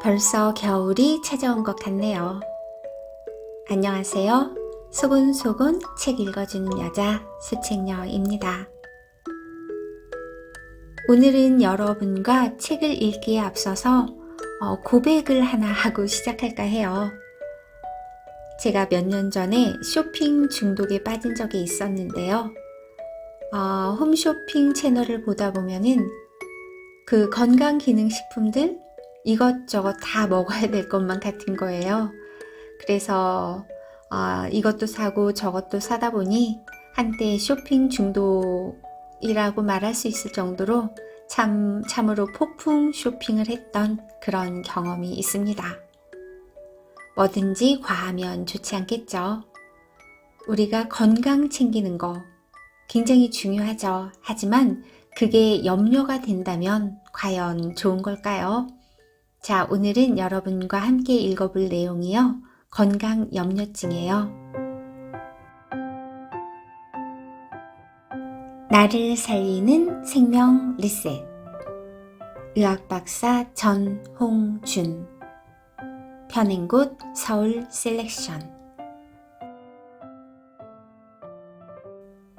벌써 겨울이 찾아온 것 같네요. 안녕하세요. 소곤소곤 책 읽어주는 여자 수책녀입니다. 오늘은 여러분과 책을 읽기에 앞서서 고백을 하나 하고 시작할까 해요. 제가 몇 년 전에 쇼핑 중독에 빠진 적이 있었는데요. 홈쇼핑 채널을 보다 보면은 그 건강기능식품들 이것저것 다 먹어야 될 것만 같은 거예요. 그래서 이것도 사고 저것도 사다 보니 한때 쇼핑 중독이라고 말할 수 있을 정도로 참으로 폭풍 쇼핑을 했던 그런 경험이 있습니다. 뭐든지 과하면 좋지 않겠죠. 우리가 건강 챙기는 거 굉장히 중요하죠. 하지만 그게 염려가 된다면 과연 좋은 걸까요? 자, 오늘은 여러분과 함께 읽어볼 내용이요. 건강 염려증이에요. 나를 살리는 생명 리셋. 의학박사 전홍준. 편행곳 서울 셀렉션.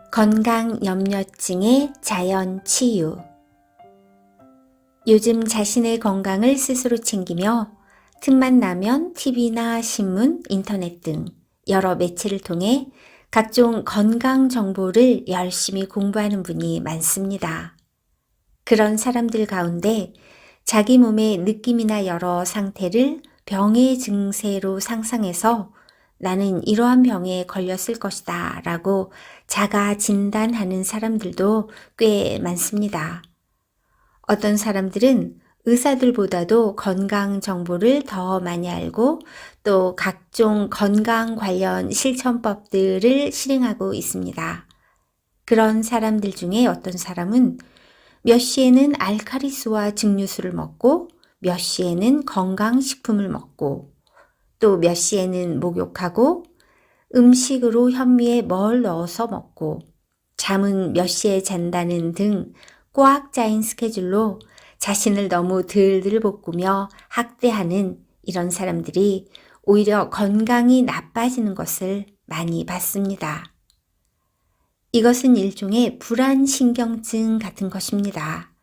건강 염려증의 자연 치유. 요즘 자신의 건강을 스스로 챙기며 틈만 나면 TV나 신문, 인터넷 등 여러 매체를 통해 각종 건강 정보를 열심히 공부하는 분이 많습니다. 그런 사람들 가운데 자기 몸의 느낌이나 여러 상태를 병의 증세로 상상해서 나는 이러한 병에 걸렸을 것이다 라고 자가 진단하는 사람들도 꽤 많습니다. 어떤 사람들은 의사들보다도 건강 정보를 더 많이 알고 또 각종 건강 관련 실천법들을 실행하고 있습니다. 그런 사람들 중에 어떤 사람은 몇 시에는 알칼리수와 증류수를 먹고 몇 시에는 건강식품을 먹고 또 몇 시에는 목욕하고 음식으로 현미에 뭘 넣어서 먹고 잠은 몇 시에 잔다는 등 꽉 짜인 스케줄로 자신을 너무 들들 볶으며 학대하는 이런 사람들이 오히려 건강이 나빠지는 것을 많이 봤습니다. 이것은 일종의 불안신경증 같은 것입니다.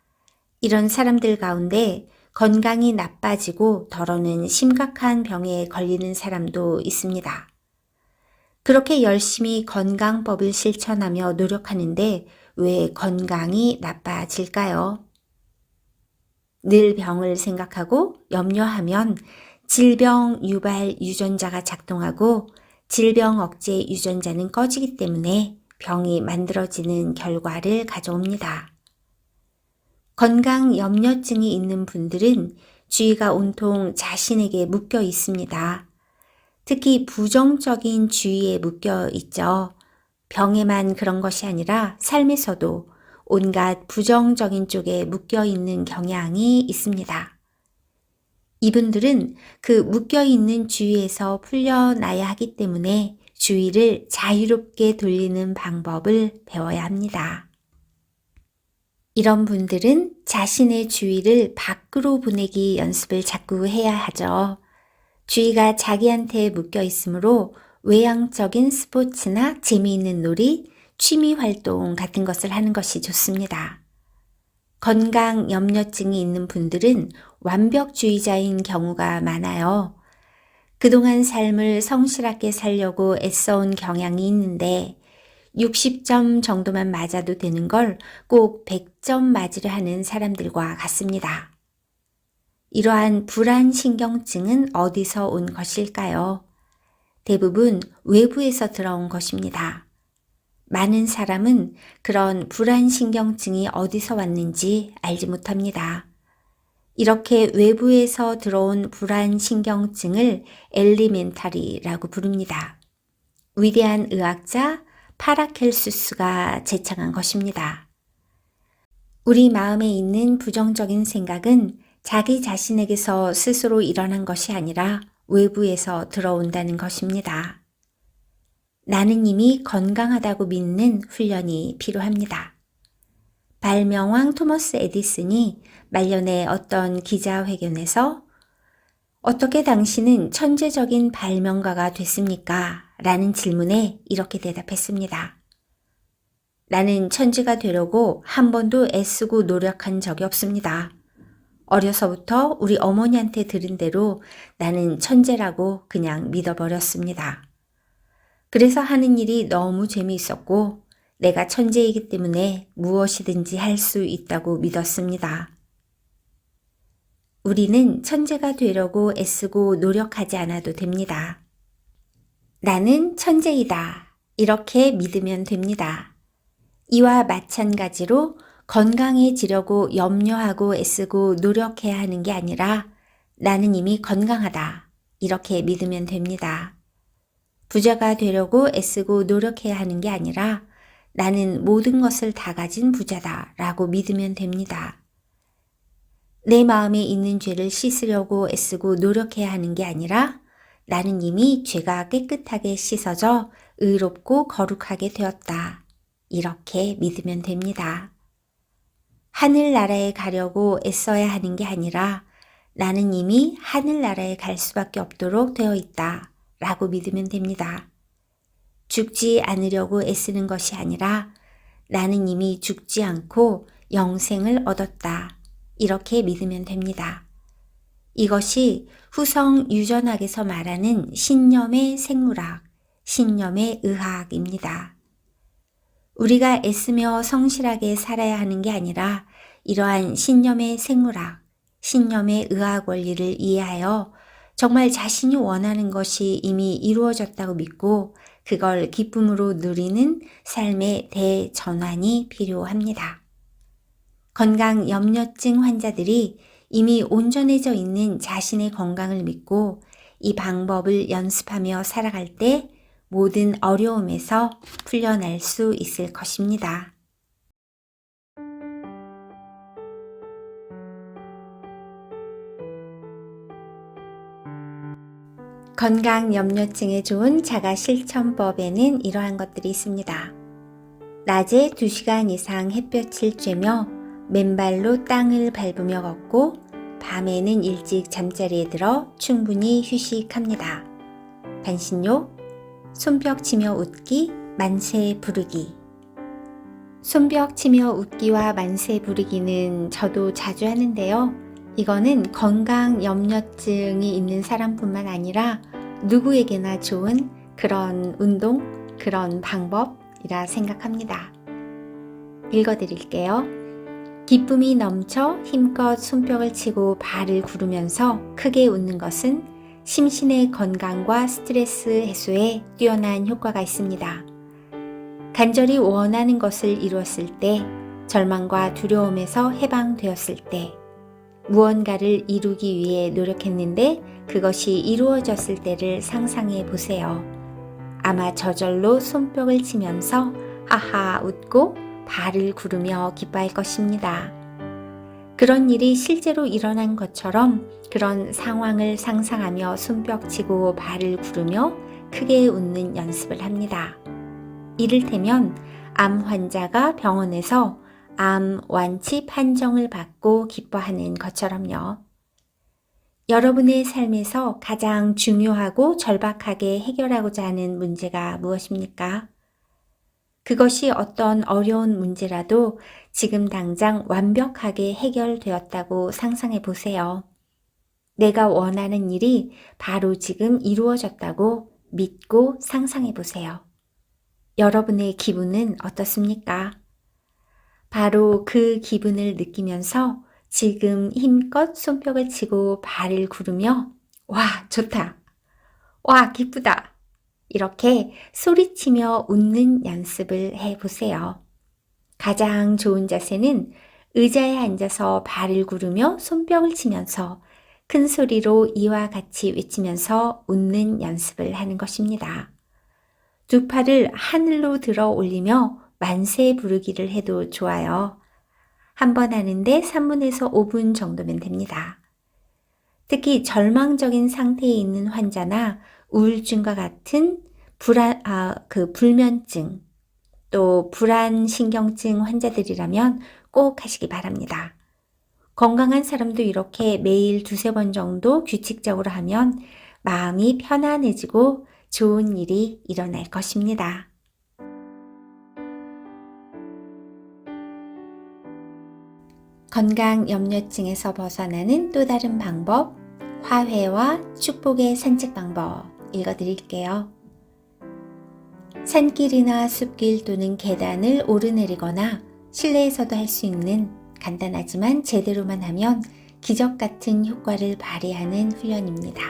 이런 사람들 가운데 건강이 나빠지고 더러는 심각한 병에 걸리는 사람도 있습니다. 그렇게 열심히 건강법을 실천하며 노력하는데 왜 건강이 나빠질까요? 늘 병을 생각하고 염려하면 질병 유발 유전자가 작동하고 질병 억제 유전자는 꺼지기 때문에 병이 만들어지는 결과를 가져옵니다. 건강 염려증이 있는 분들은 주의가 온통 자신에게 묶여 있습니다. 특히 부정적인 주의에 묶여 있죠. 병에만 그런 것이 아니라 삶에서도 온갖 부정적인 쪽에 묶여 있는 경향이 있습니다. 이분들은 그 묶여 있는 주의에서 풀려나야 하기 때문에 주의를 자유롭게 돌리는 방법을 배워야 합니다. 이런 분들은 자신의 주의를 밖으로 보내기 연습을 자꾸 해야 하죠. 주의가 자기한테 묶여 있으므로 외향적인 스포츠나 재미있는 놀이, 취미 활동 같은 것을 하는 것이 좋습니다. 건강 염려증이 있는 분들은 완벽주의자인 경우가 많아요. 그동안 삶을 성실하게 살려고 애써온 경향이 있는데 60점 정도만 맞아도 되는 걸 꼭 100점 맞으려 하는 사람들과 같습니다. 이러한 불안신경증은 어디서 온 것일까요? 대부분 외부에서 들어온 것입니다. 많은 사람은 그런 불안신경증이 어디서 왔는지 알지 못합니다. 이렇게 외부에서 들어온 불안신경증을 엘리멘탈이라고 부릅니다. 위대한 의학자 파라켈수스가 제창한 것입니다. 우리 마음에 있는 부정적인 생각은 자기 자신에게서 스스로 일어난 것이 아니라 외부에서 들어온다는 것입니다. 나는 이미 건강하다고 믿는 훈련이 필요합니다. 발명왕 토머스 에디슨이 말년에 어떤 기자회견에서 어떻게 당신은 천재적인 발명가가 됐습니까? 라는 질문에 이렇게 대답했습니다. 나는 천재가 되려고 한 번도 애쓰고 노력한 적이 없습니다. 어려서부터 우리 어머니한테 들은 대로 나는 천재라고 그냥 믿어버렸습니다. 그래서 하는 일이 너무 재미있었고 내가 천재이기 때문에 무엇이든지 할 수 있다고 믿었습니다. 우리는 천재가 되려고 애쓰고 노력하지 않아도 됩니다. 나는 천재이다. 이렇게 믿으면 됩니다. 이와 마찬가지로 건강해지려고 염려하고 애쓰고 노력해야 하는 게 아니라 나는 이미 건강하다. 이렇게 믿으면 됩니다. 부자가 되려고 애쓰고 노력해야 하는 게 아니라 나는 모든 것을 다 가진 부자다 라고 믿으면 됩니다. 내 마음에 있는 죄를 씻으려고 애쓰고 노력해야 하는 게 아니라 나는 이미 죄가 깨끗하게 씻어져 의롭고 거룩하게 되었다. 이렇게 믿으면 됩니다. 하늘나라에 가려고 애써야 하는 게 아니라 나는 이미 하늘나라에 갈 수밖에 없도록 되어 있다. 라고 믿으면 됩니다. 죽지 않으려고 애쓰는 것이 아니라 나는 이미 죽지 않고 영생을 얻었다. 이렇게 믿으면 됩니다. 이것이 후성 유전학에서 말하는 신념의 생물학, 신념의 의학입니다. 우리가 애쓰며 성실하게 살아야 하는 게 아니라 이러한 신념의 생물학, 신념의 의학 원리를 이해하여 정말 자신이 원하는 것이 이미 이루어졌다고 믿고 그걸 기쁨으로 누리는 삶의 대전환이 필요합니다. 건강염려증 환자들이 이미 온전해져 있는 자신의 건강을 믿고 이 방법을 연습하며 살아갈 때 모든 어려움에서 풀려날 수 있을 것입니다. 건강염려증에 좋은 자가실천법에는 이러한 것들이 있습니다. 낮에 2시간 이상 햇볕을 쬐며 맨발로 땅을 밟으며 걷고 밤에는 일찍 잠자리에 들어 충분히 휴식합니다. 반신욕, 손뼉 치며 웃기, 만세 부르기. 손뼉 치며 웃기와 만세 부르기는 저도 자주 하는데요. 이거는 건강염려증이 있는 사람뿐만 아니라 누구에게나 좋은 그런 운동, 그런 방법이라 생각합니다. 읽어드릴게요. 기쁨이 넘쳐 힘껏 손뼉을 치고 발을 구르면서 크게 웃는 것은 심신의 건강과 스트레스 해소에 뛰어난 효과가 있습니다. 간절히 원하는 것을 이루었을 때, 절망과 두려움에서 해방되었을 때, 무언가를 이루기 위해 노력했는데 그것이 이루어졌을 때를 상상해 보세요. 아마 저절로 손뼉을 치면서 하하 웃고 발을 구르며 기뻐할 것입니다. 그런 일이 실제로 일어난 것처럼 그런 상황을 상상하며 손뼉치고 발을 구르며 크게 웃는 연습을 합니다. 이를테면 암 환자가 병원에서 암 완치 판정을 받고 기뻐하는 것처럼요. 여러분의 삶에서 가장 중요하고 절박하게 해결하고자 하는 문제가 무엇입니까? 그것이 어떤 어려운 문제라도 지금 당장 완벽하게 해결되었다고 상상해 보세요. 내가 원하는 일이 바로 지금 이루어졌다고 믿고 상상해 보세요. 여러분의 기분은 어떻습니까? 바로 그 기분을 느끼면서 지금 힘껏 손뼉을 치고 발을 구르며 와, 좋다. 와, 기쁘다. 이렇게 소리치며 웃는 연습을 해보세요. 가장 좋은 자세는 의자에 앉아서 발을 구르며 손뼉을 치면서 큰 소리로 이와 같이 외치면서 웃는 연습을 하는 것입니다. 두 팔을 하늘로 들어 올리며 만세 부르기를 해도 좋아요. 한 번 하는데 3분에서 5분 정도면 됩니다. 특히 절망적인 상태에 있는 환자나 우울증과 같은 불면증, 또 불안신경증 환자들이라면 꼭 하시기 바랍니다. 건강한 사람도 이렇게 매일 두세 번 정도 규칙적으로 하면 마음이 편안해지고 좋은 일이 일어날 것입니다. 건강 염려증에서 벗어나는 또 다른 방법, 화훼와 축복의 산책 방법 읽어드릴게요. 산길이나 숲길 또는 계단을 오르내리거나 실내에서도 할 수 있는 간단하지만 제대로만 하면 기적 같은 효과를 발휘하는 훈련입니다.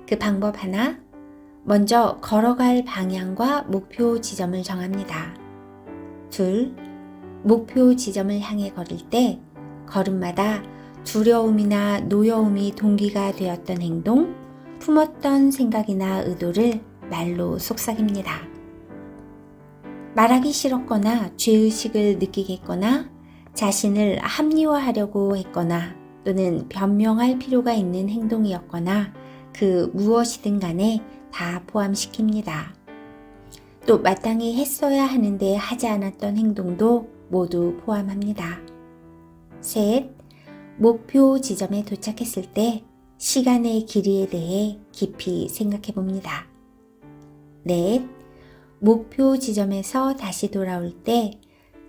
그 방법 하나, 먼저 걸어갈 방향과 목표 지점을 정합니다. 둘, 목표 지점을 향해 걸을 때 걸음마다 두려움이나 노여움이 동기가 되었던 행동, 품었던 생각이나 의도를 말로 속삭입니다. 말하기 싫었거나 죄의식을 느끼겠거나 자신을 합리화하려고 했거나 또는 변명할 필요가 있는 행동이었거나 그 무엇이든 간에 다 포함시킵니다. 또 마땅히 했어야 하는데 하지 않았던 행동도 모두 포함합니다. 셋, 목표 지점에 도착했을 때 시간의 길이에 대해 깊이 생각해 봅니다. 넷, 목표 지점에서 다시 돌아올 때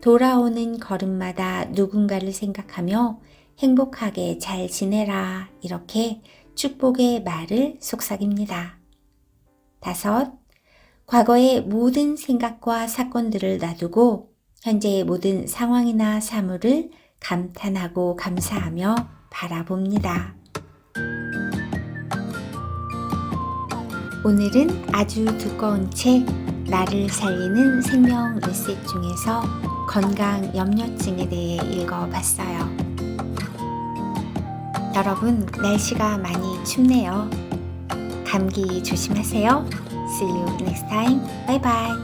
돌아오는 걸음마다 누군가를 생각하며 행복하게 잘 지내라 이렇게 축복의 말을 속삭입니다. 다섯, 과거의 모든 생각과 사건들을 놔두고 현재의 모든 상황이나 사물을 감탄하고 감사하며 바라봅니다. 오늘은 아주 두꺼운 책 나를 살리는 생명 리셋 중에서 건강 염려증에 대해 읽어봤어요. 여러분, 날씨가 많이 춥네요. 감기 조심하세요. See you next time. Bye bye.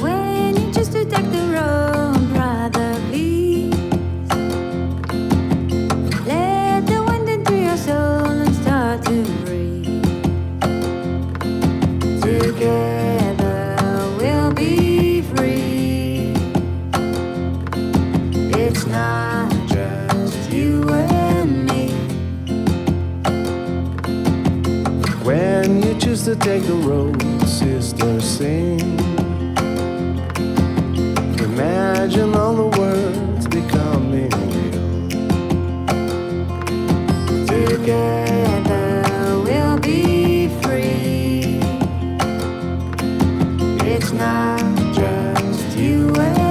When you choose to take the road, brother, please let the wind into your soul and start to breathe. Together we'll be free. It's not just you and me. When you choose to take the road, sister, sing. Imagine all the words becoming real. Together we'll be free. It's not just you and